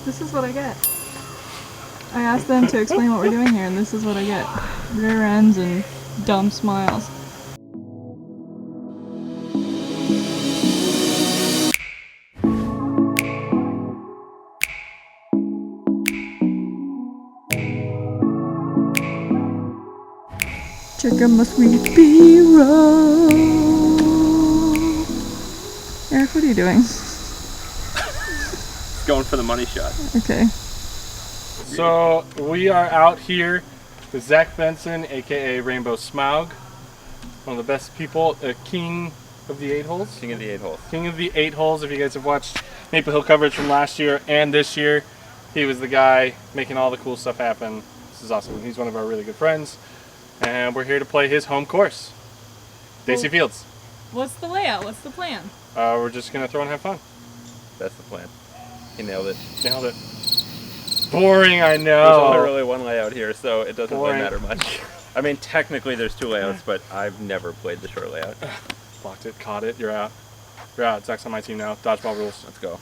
This is what I get. I asked them to explain what we're doing here, and this is what I get. Rear ends and dumb smiles. Check out my sweet B-roll. Eric, what are you doing? Going for the money shot. Okay. So we are out here with Zach Benson, aka Rainbow Smaug, one of the best people, a king of the 8 holes. King of the 8 holes. King of the 8 holes. If you guys have watched Maple Hill coverage from last year and this year, he was the guy making all the cool stuff happen. This is awesome. He's one of our really good friends, and we're here to play his home course, Daisy Fields. What's the layout? What's the plan? We're just gonna throw and have fun. That's the plan. He nailed it. Nailed it. Boring, I know. There's only really one layout here, so it doesn't really Boring. matter much. I mean, technically there's 2 layouts, but I've never played the short layout. Blocked it, caught it, you're out. You're out. Zach's on my team now. Dodgeball rules. Let's go.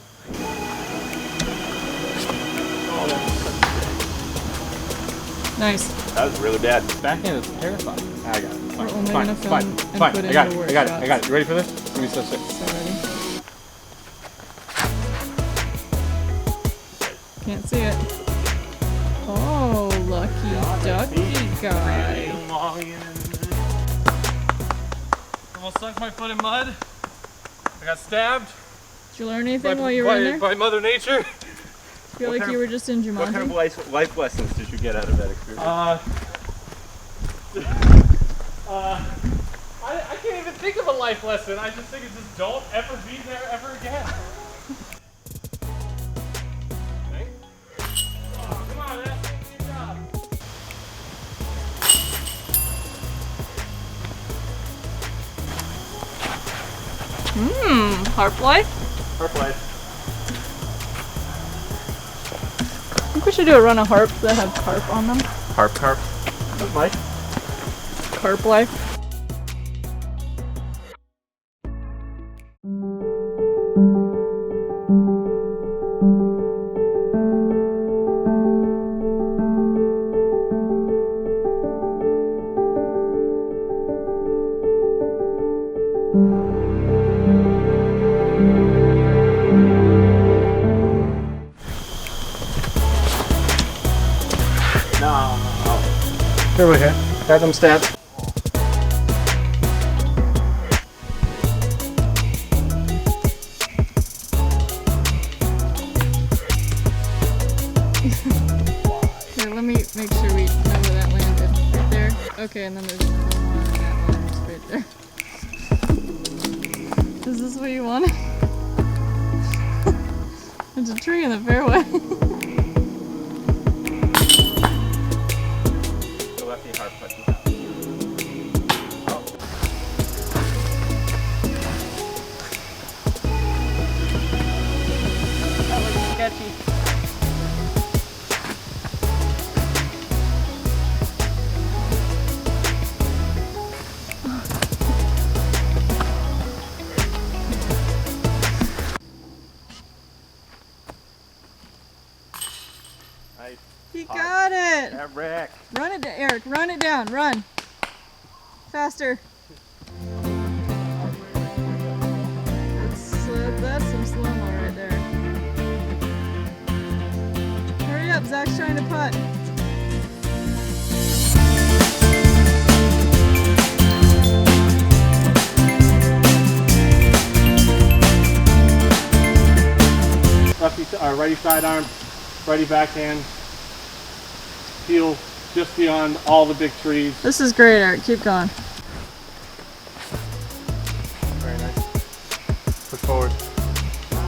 Nice. That was really bad. Backhand is terrifying. I got it. We're only Fine, gonna film fine, and fine. put I in got the it. worst I got it. shots. I got it. You ready for this? Give me so sick. So ready. Can't see it. Oh, lucky ducky guy. Almost sunk my foot in mud. I got stabbed Did you learn anything while you were in there? by Mother Nature. I feel like you were just in Jumanji. What kind of life lessons did you get out of that experience? I can't even think of a life lesson. I just think it's just don't ever be there ever again. Okay. Oh, come on, that's a good job. Harp life? Harp life. I think we should do a run of harps that have carp on them. Harp. Mike? Carp life. Here we go. Got them stabbed. Here, let me make sure we know where that landed. Right there. Okay, and then there's another one and that one just right there. Is this what you wanted? There's a tree in the fairway. The lefty harp putt. That looks sketchy. Nice. He got it! Eric. Run it, Eric. Run it down. Run. Faster. That's some slow-mo right there. Hurry up, Zach's trying to putt. Righty sidearm, righty backhand. Feel just beyond all the big trees. This is great, Eric. Keep going. Very nice. Push forward.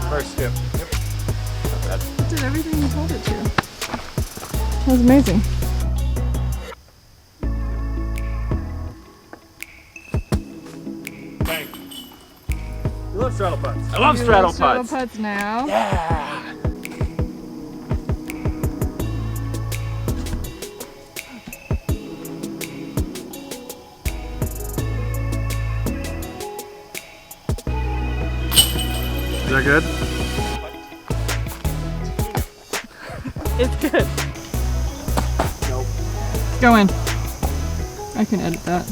First skip. Yep. Not bad. It did everything you told it to. That was amazing. Bang. You love straddle putts. I love straddle putts. Putts now. Yeah. Is that good? It's good. Nope. Go in. I can edit that.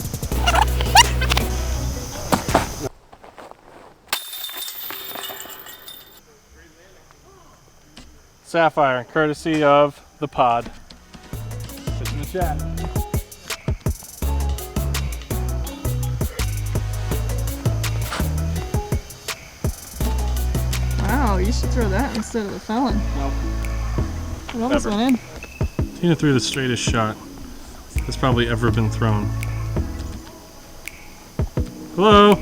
Sapphire, courtesy of the pod. Sit in the chat. Wow, you should throw that instead of the felon. Nope. It almost Never. went in. Tina threw the straightest shot that's probably ever been thrown. Hello?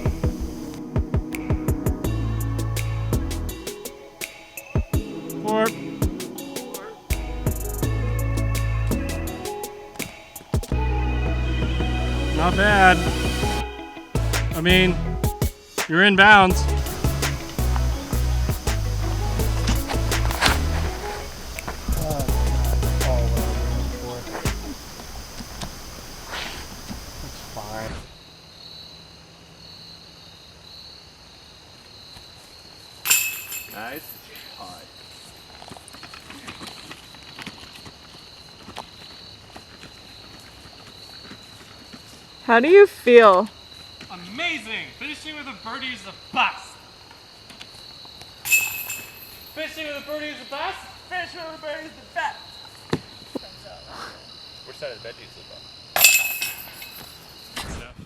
Four. Not bad. I mean, you're in bounds. Nice pod. How do you feel? Amazing! Finishing with a birdie is the best! Finishing with a birdie is the best? Finishing with a birdie is the best! Which side of the bed do you sleep on?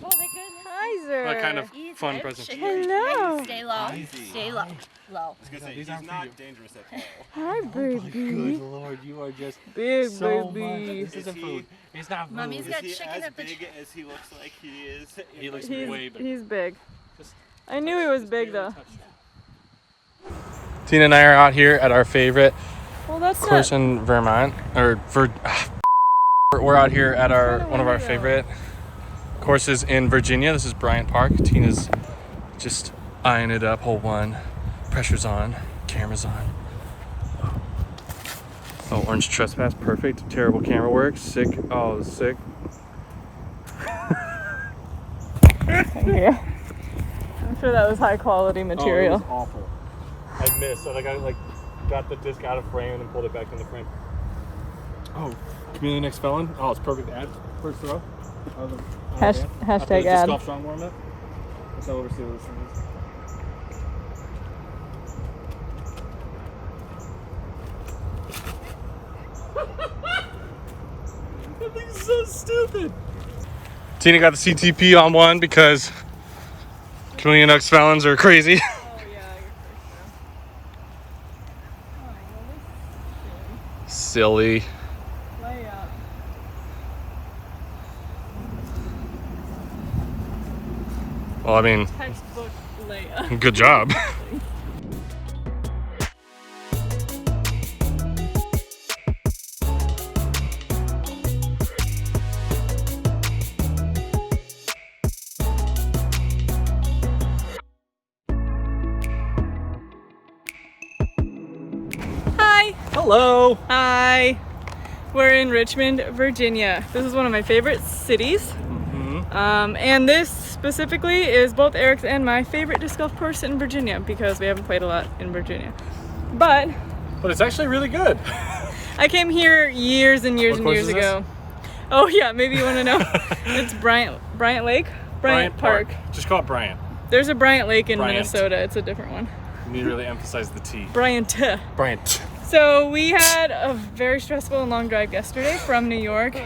Oh my goodness. Hi, Zer. What kind of fun present? Hello. Stay low. Stay low. Low. He's not dangerous at all. Hi, baby. Good Lord, you are just Big so baby. much. This isn't food. It's not food. Mommy's got Is he chicken as at the big as he looks like he is? He looks He's, way bigger. he's big. Just I knew he was big though. Tina and I are out here at our favorite Well, that's course not. in Vermont, we're out here at one of our favorite courses in Virginia. This is Bryant Park. Tina's just eyeing it up. Hole one, pressure's on, camera's on. Oh, orange trespass, perfect. Terrible camera work, sick. Oh, sick. Thank you. I'm sure that was high quality material. Oh, it was awful. I missed. I got the disc out of frame and pulled it back in the frame. Oh, Chameleon X Felon. Oh, it's perfect ad. First throw. Hashtag Disc ad. golf strong warm up. Let's not oversee what this thing is. That thing's so stupid. Tina got the CTP on one because Chameleon X Felons are crazy. Oh yeah, you're Silly. lay up. Well, I mean, Textbook layup. good job. Hi. Hello. Hi. We're in Richmond, Virginia. This is one of my favorite cities. And this specifically is both Eric's and my favorite disc golf course in Virginia because we haven't played a lot in Virginia. But But it's actually really good. I came here years and years What and course years is ago. Oh yeah, maybe you want to know. It's Bryant Lake? Bryant Park. Just call it Bryant. There's a Bryant Lake in Bryant. Minnesota. It's a different one. You need to really emphasize the T. Bryant. Bryant. So we had a very stressful and long drive yesterday from New York,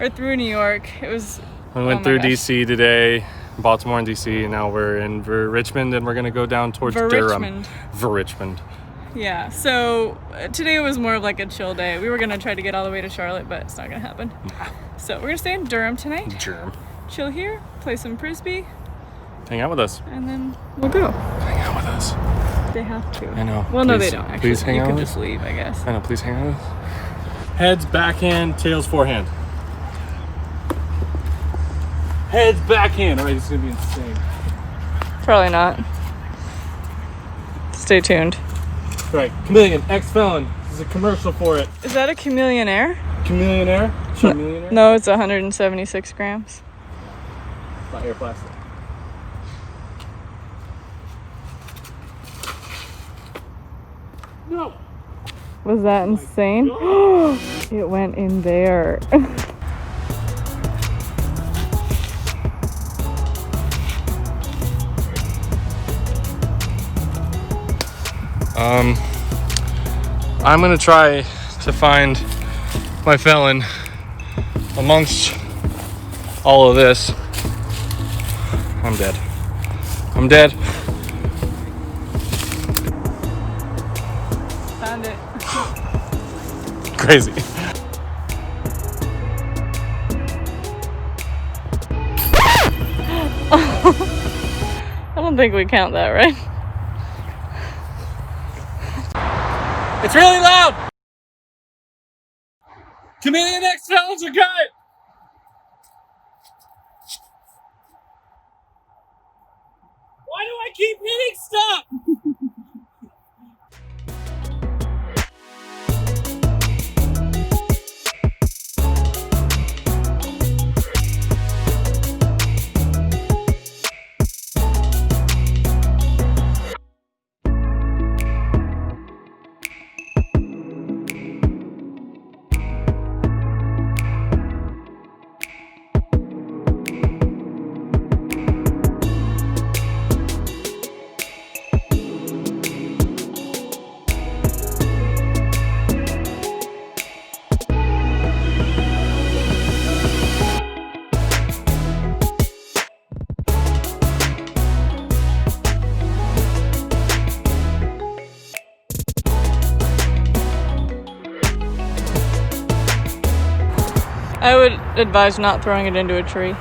or through New York. It was. We went my through gosh. DC today, Baltimore and DC, and now we're in Richmond, and we're gonna go down towards Durham. Richmond. Richmond. Yeah. So today was more of like a chill day. We were gonna try to get all the way to Charlotte, but it's not gonna happen. So we're gonna stay in Durham tonight. Germ. Chill here, play some frisbee, Hang out with us. and then we'll go. Hang out with us. They have to. I know. Well, no, Please- they don't. Actually, please hang you out could with just leave, I guess. I know. Please hang out with us. Heads backhand, tails forehand. Heads backhand. All right, this is gonna be insane. Probably not. Stay tuned. All right, Chameleon X Felon. This is a commercial for it. Is that a Chameleon Air? Chameleonaire. Chameleonaire. No, it's 176 grams. Not air plastic. No. Was that insane? It went in there. I'm gonna try to find my felon amongst all of this. I'm dead. I'm dead. Found it. Crazy. I don't think we count that, right? It's really loud! Comedian X felons are good! Why do I keep hitting stuff? I would advise not throwing it into a tree.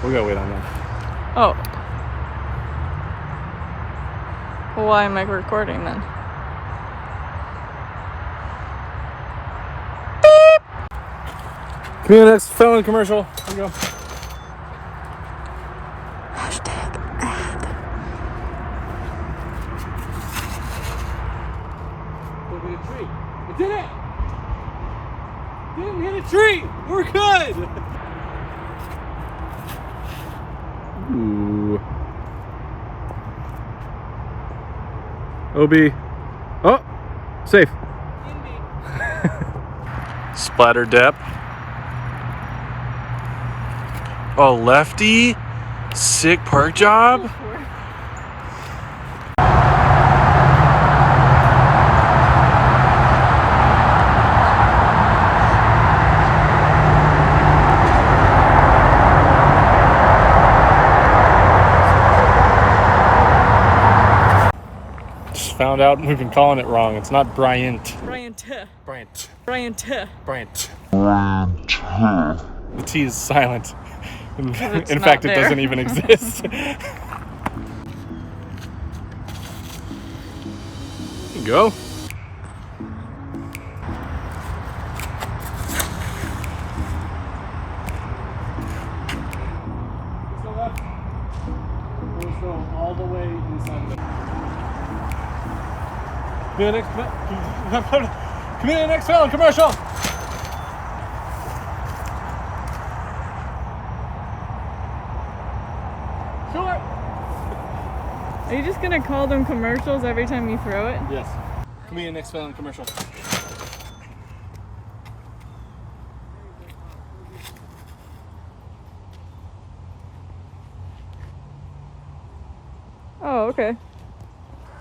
We gotta wait on that. Oh. Well, why am I recording then? Comedian X felon commercial. Here we go. Hashtag ad. It'll be a tree. It did it! Didn't hit a tree! We're good! Ooh. OB. Oh! Safe. Splatter depth. Oh, lefty. Sick park job. Found out we've been calling it wrong. It's not Bryant. Bryant. Bryant. Bryant. Bryant. The T is silent. In It's fact, not it there. doesn't even exist. There you go. All the way inside the Comedian X felon commercial. Sure. Are you just gonna call them commercials every time you throw it? Yes. Comedian X felon commercial. Oh, okay.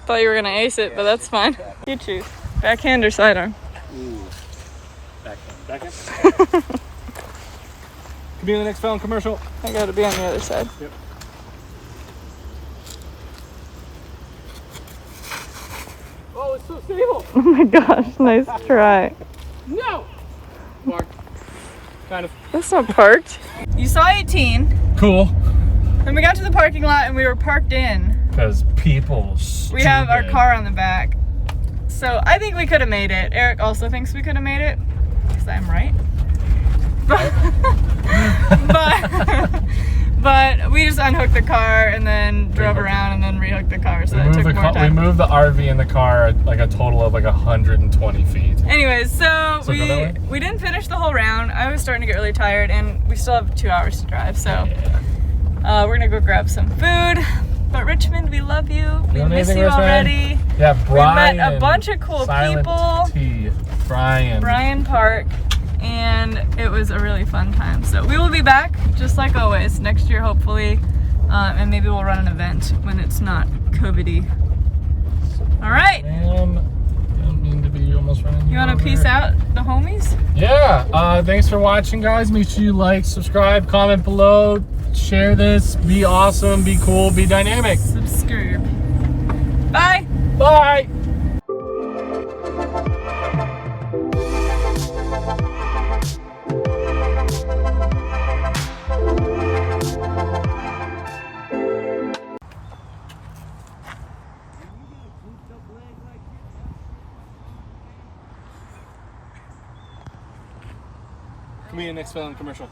Thought you were gonna ace it, but that's fine. You choose. Backhand or sidearm? Ooh. Backhand. Comedian X felon commercial. I gotta be on the other side. Yep. Oh, it's so stable. Oh my gosh, nice try. No. Mark. Kind of. That's not parked. You saw 18. Cool. Then we got to the parking lot and we were parked in. Because people. We have our car on the back. So I think we could have made it. Eric also thinks we could have made it. Because I'm right. But we just unhooked the car and then drove around and then rehooked the car. So that took more time. We moved the RV in the car like a total of like 120 feet. Anyways, so go that way? we didn't finish the whole round. I was starting to get really tired and we still have 2 hours to drive. So we're gonna go grab some food. But Richmond, we love you. We miss you Richmond. already. Yeah, Brian. We met a bunch of cool people. T. Brian. Bryant Park, and it was a really fun time. So we will be back, just like always, next year hopefully, and maybe we'll run an event when it's not COVID-y. All right. Don't mean to be almost running. You want to peace out the homies? Yeah. Thanks for watching, guys. Make sure you like, subscribe, comment below, share this. Be awesome. Be cool. Be dynamic. Subscribe. Bye. Bye. Come here, next film commercial.